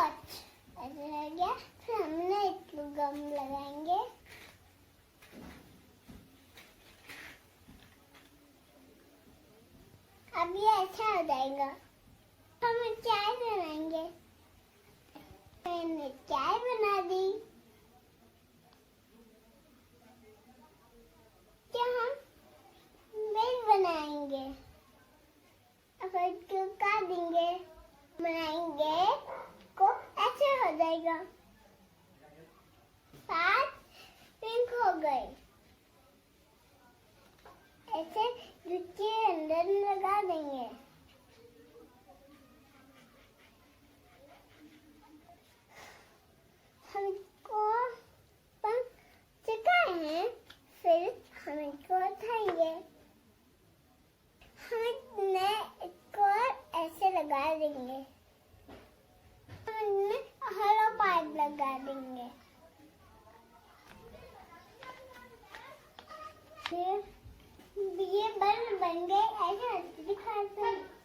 ऐसे रह गया। फिर हमने इसको गम लगाएंगे। अब ये अच्छा हो जाएगा। हम चाय बनाएंगे। मैंने चाय बना दी। क्या हम मिल्क बनाएंगे। अब इसको काट देंगे, बनाएंगे को ऐसे हो जाएगा। सात पिंक हो गए। ऐसे दूध के अंदर लगा देंगे। हम इसको पंख चिपकाए हैं। फिर हम इसको उठाएंगे। हम इसको ऐसे लगा देंगे। हम हरा पाइप लगा देंगे। फिर ये बन गए। ऐसे दिखाते हैं।